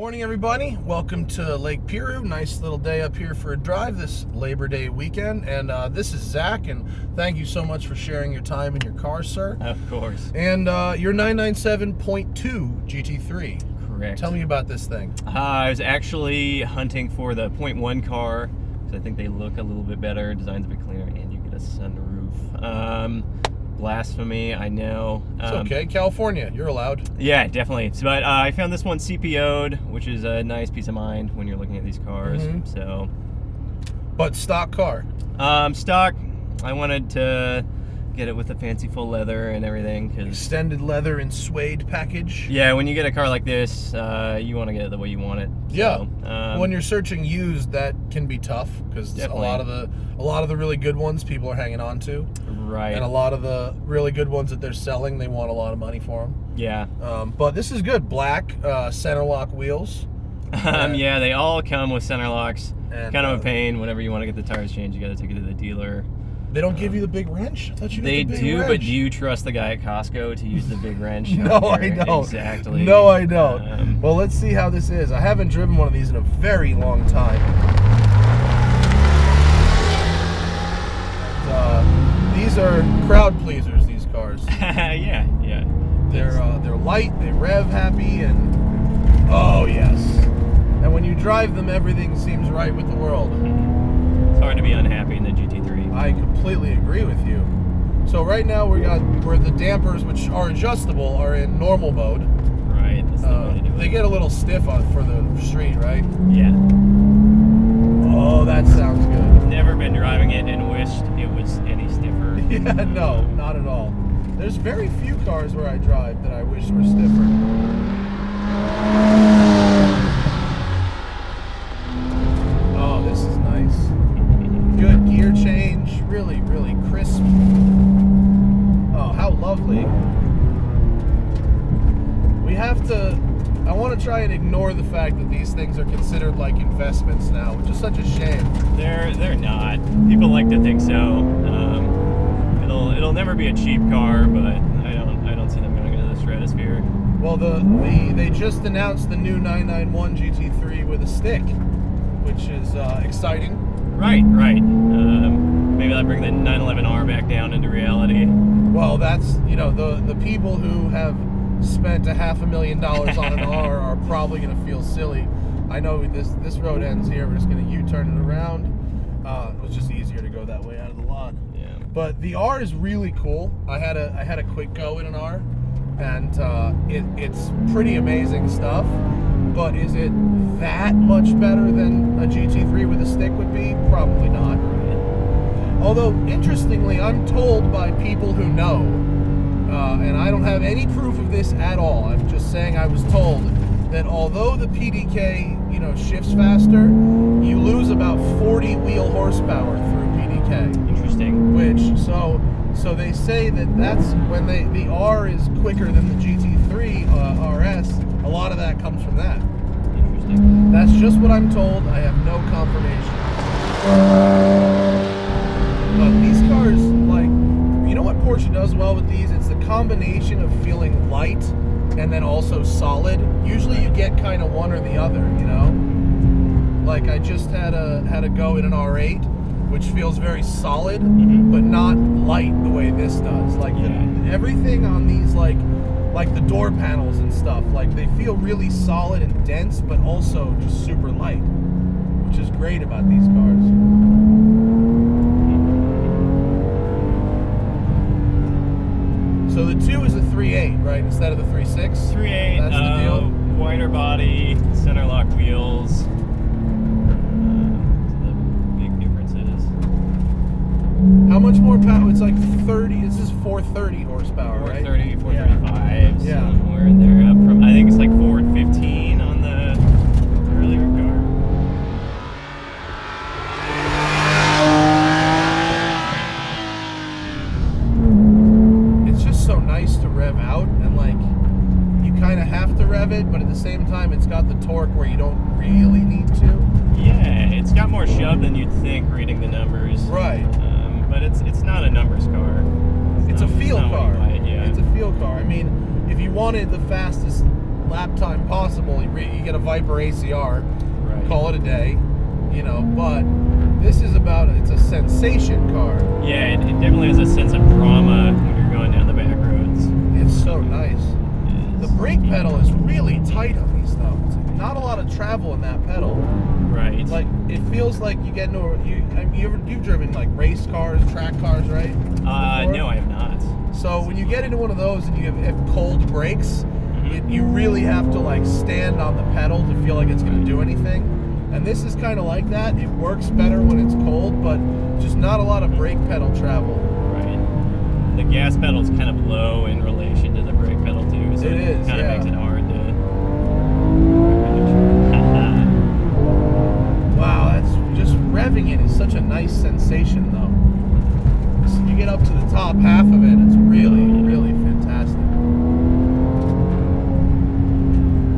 Morning, everybody. Welcome to Lake Piru. Nice little day up here for a drive this Labor Day weekend. And this is Zach, and thank you so much for sharing your time in your car, sir. Of course. And your 997.2 GT3. Correct. Tell me about this thing. I was actually hunting for the .1 car because I think they look a little bit better, design's a bit cleaner, and you get a sunroof. Blasphemy, I know. It's okay. California, you're allowed. Yeah, definitely. But I found this one CPO'd, which is a nice peace of mind when you're looking at these cars. So, But stock car. stock. I wanted to get it with the fancy full leather and everything because Extended leather and suede package. yeah, when you get a car like this, you want to get it the way you want it. Yeah. So, When you're searching used, that can be tough because a lot of the really good ones people are hanging on to. right. And a lot of the really good ones that they're selling, they want a lot of money for them. Yeah. But this is good. Black center lock wheels. Yeah, they all come with center locks. And, Kind of a pain. Whenever you want to get the tires changed, you got to take it to the dealer. They don't give you the big wrench? I thought you They got the big do, wrench. but do you trust the guy at Costco to use the big wrench? No, out I there? don't. Exactly. No, I don't. Well, let's see how this is. I haven't driven one of these in a very long time. And, these are crowd pleasers, these cars. yeah. They're light, they rev happy, and oh yes. And when you drive them, everything seems right with the world. It's hard to be unhappy in the GT3. I completely agree with you. So right now where the dampers, which are adjustable, are in normal mode. Right. That's the way to do it. They get a little stiff for the street, right? Yeah. Oh, that sounds good. Never been driving it and wished it was any stiffer. Yeah, no, not at all. There's very few cars where I drive that I wish were stiffer. Oh, this is nice. Good gear change. Really, really crisp. Oh, how lovely. I want to try and ignore the fact that these things are considered like investments now, which is such a shame. They're not. People like to think so. It'll never be a cheap car, but I don't see them going into the stratosphere. Well, they just announced the new 991 GT3 with a stick, which is exciting. Right. Maybe that'll bring the 911R back down into reality. Well, that's, the people who have spent $500,000 on an R are probably going to feel silly. I know this road ends here. We're just going to U-turn it around. It was just easier to go that way out of the lot. Yeah. But the R is really cool. I had a quick go in an R, and it's pretty amazing stuff. But is it that much better than a GT3 with a stick would be? Probably not. Although, interestingly, I'm told by people who know, and I don't have any proof of this at all, I'm just saying I was told that although the PDK, shifts faster, you lose about 40 wheel horsepower through PDK. Interesting. So they say that's when the R is quicker than the GT3 RS. A lot of that comes from that. Interesting. That's just what I'm told. I have no confirmation. But these cars, what Porsche does well with these? It's the combination of feeling light and then also solid. Usually you get kind of one or the other, Like I just had a go in an R8, which feels very solid, but not light the way this does. Everything on these, like the door panels and stuff, they feel really solid and dense, but also just super light, which is great about these cars. So the 2 is a 3.8, right, instead of the 3.6? 3.8. That's the deal. Wider body, center lock wheels. The big differences. How much more power? It's like 30. This is 430 horsepower, right? 430, 435. Yeah. Somewhere in there. Up from, I think it's like 415 on the earlier car. So nice to rev out, and you kind of have to rev it, but at the same time it's got the torque where you don't really need to. Yeah, it's got more shove than you'd think reading the numbers. Right. But it's not a numbers car. It's a feel car. Yeah. It's a feel car. I mean, if you wanted the fastest lap time possible. You get a Viper ACR, Right. call it a day, you know. But this is it's a sensation car. Yeah, it definitely has a sense of drama when you're going down the back roads. It's so nice. The brake pedal is really tight on these though. It's not a lot of travel in that pedal. Right. Like it feels like you get into you've driven like race cars, track cars, right? Before? No, I have not. So when you get into one of those and you have cold brakes, Mhm. you really have to like stand on the pedal to feel like it's going to do anything. And this is kind of like that. It works better when it's cold, but just not a lot of brake pedal travel. Right. The gas pedal's kind of low in relation to the brake pedal too, so It is, kind of yeah. makes it hard to. Wow, that's just revving it is such a nice sensation though. So you get up to the top half of it, it's really, really fantastic.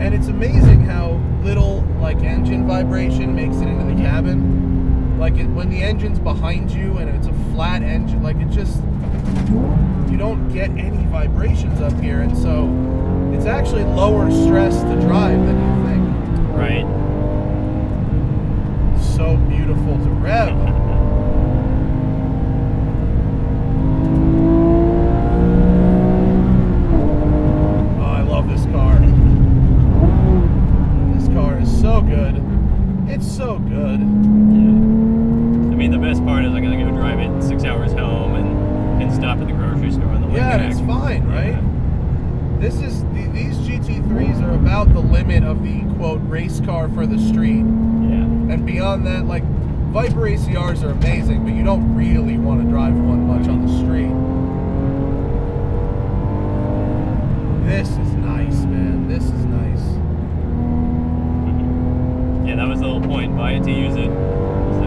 And it's amazing how little like engine vibration makes it into the cabin. Like when the engine's behind you and it's a flat engine, like you don't get any vibrations up here, and so it's actually lower stress to drive than you think. Right. So beautiful to rev. Oh, I love this car. This car is so good. It's so good. Yeah. I mean, the best part is I'm gonna go drive it 6 hours home and stop at the grocery store on the way Yeah, back. and it's fine, right? Yeah. These GT3s are about the limit of the quote race car for the street. Yeah. And beyond that, like Viper ACRs are amazing, but you don't really want to drive one much on the street. This is nice, man. This is nice. Yeah, that was the whole point. Buy it to use it. So.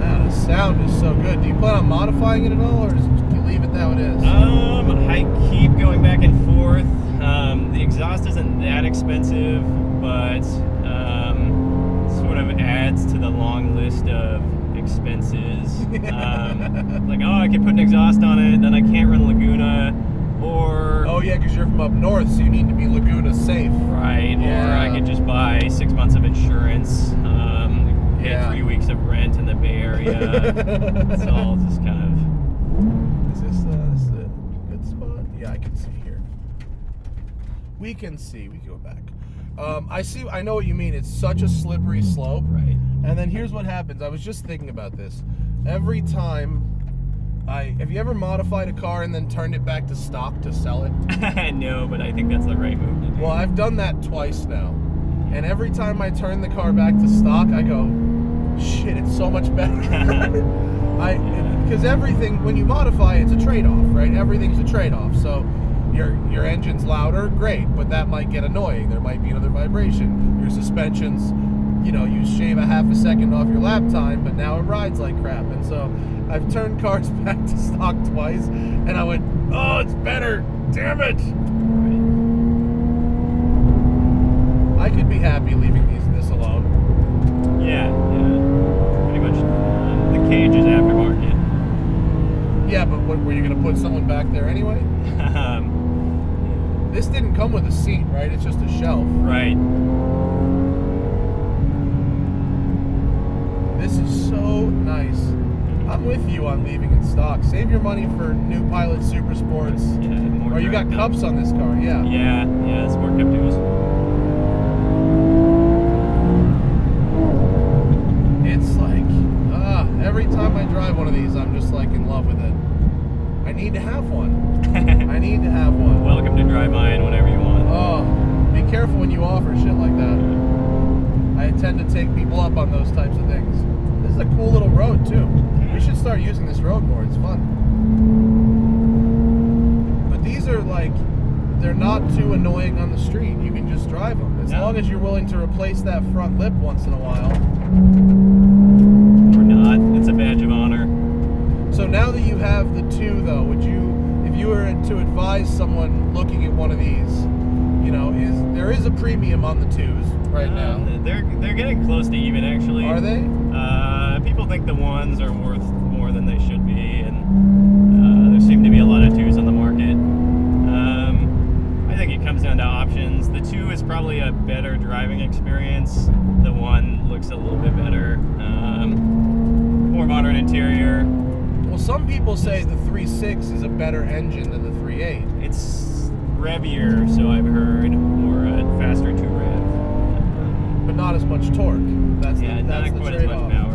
Man, the sound is so good. Do you plan on modifying it at all, or do you leave it how it is? I keep going back and forth. The exhaust isn't that expensive, but sort of adds to the long list of expenses. Like, oh, I could put an exhaust on it, then I can't run Laguna, or Oh yeah, because you're from up north, so you need to be Laguna safe. right, Yeah. or I could just buy 6 months of insurance, pay Yeah. 3 weeks of rent in the Bay Area. It's all just kind of. Is this a good spot? Yeah, I can see here. We can see. We can go back. I see. I know what you mean. It's such a slippery slope. Right. And then here's what happens. I was just thinking about this. Every time have you ever modified a car and then turned it back to stock to sell it? No, but I think that's the right move to do. Well, I've done that twice now. And every time I turn the car back to stock, I go, shit, it's so much better. Because everything, when you modify, it's a trade-off, right? Everything's a trade-off. So your engine's louder, great, but that might get annoying. There might be another vibration. Your suspension's, you shave a half a second off your lap time, but now it rides like crap. And so I've turned cars back to stock twice, and I went, oh, it's better. Damn it. I could be happy leaving this alone. Yeah. Pretty much. The cage is aftermarket. Yeah, but were you going to put someone back there anyway? This didn't come with a seat, right? It's just a shelf. Right. This is so nice. I'm with you on leaving it stock. Save your money for new Pilot Super Sports. Yeah, more Or you got direct cups on this car, yeah. Yeah, Sport Cup duos. It's like, every time I drive one of these, I'm just like in love with it. I need to have one. I need to have one. Welcome to drive mine whenever you want. Oh, be careful when you offer shit like that. I tend to take people up on those types of things. This is a cool little road too. We should start using this road more. It's fun. But these are like, they're not too annoying on the street. You can just drive them. As long as you're willing to replace that front lip once in a while. Or not. It's a badge of honor. So now that you have the two though, would you, if you were to advise someone looking at one of these, there is a premium on the twos right now. They're getting close to even, actually. Are they? People think the ones are worth more than they should be, and there seem to be a lot of twos on the market. experience, the one looks a little bit better. More modern interior. Well, some people say the 3.6 is a better engine than the 3.8. It's revier, so I've heard, or faster to rev. But not as much torque. That's Yeah, that's not the quite as trade-off. much power.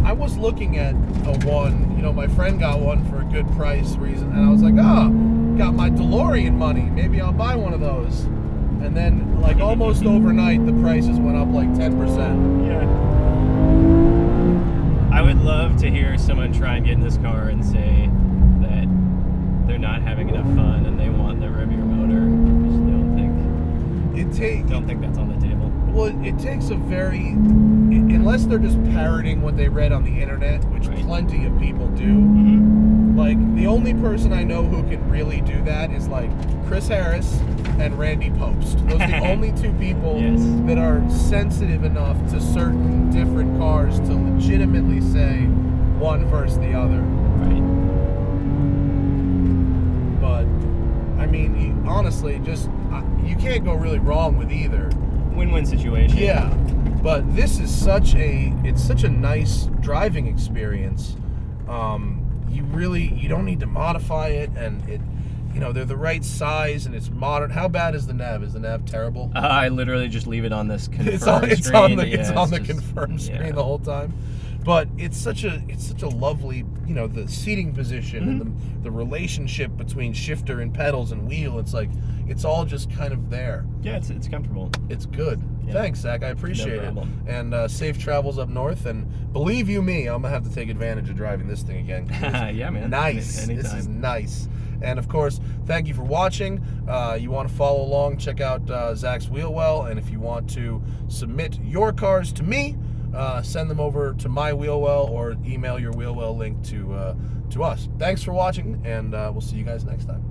I was looking at a one. You know, my friend got one for a good price reason, and I was like, oh, got my DeLorean money. Maybe I'll buy one of those. And then, like almost overnight, the prices went up like 10%. Yeah. I would love to hear someone try and get in this car and say that they're not having enough fun and they want the revier motor. Just don't think that's on the table. Well, it takes a very, unless they're just parroting what they read on the internet, which Right. plenty of people do. Mm-hmm. Like, the only person I know who can really do that is like Chris Harris and Randy Post. Those are the only two people Yes. that are sensitive enough to certain different cars to legitimately say one versus the other. Right. But, I mean, honestly, just, you can't go really wrong with either. Win-win situation. Yeah, but this is such a nice driving experience. You don't need to modify it, and they're the right size and it's modern. How bad is the nav? Is the nav terrible? I literally just leave it on this confirm It's screen. on the confirm screen the whole time. But it's such a lovely, the seating position and the relationship between shifter and pedals and wheel. It's like it's all just kind of there. Yeah, it's comfortable. It's good. Yeah. Thanks, Zach. I appreciate No problem. it. And safe travels up north. And believe you me, I'm gonna have to take advantage of driving this thing again. Yeah, man. Nice. Anytime. This is nice. And of course, thank you for watching. You want to follow along, check out Zach's Wheel Well. And if you want to submit your cars to me, send them over to my Wheel Well or email your Wheel Well link to us. Thanks for watching, and we'll see you guys next time.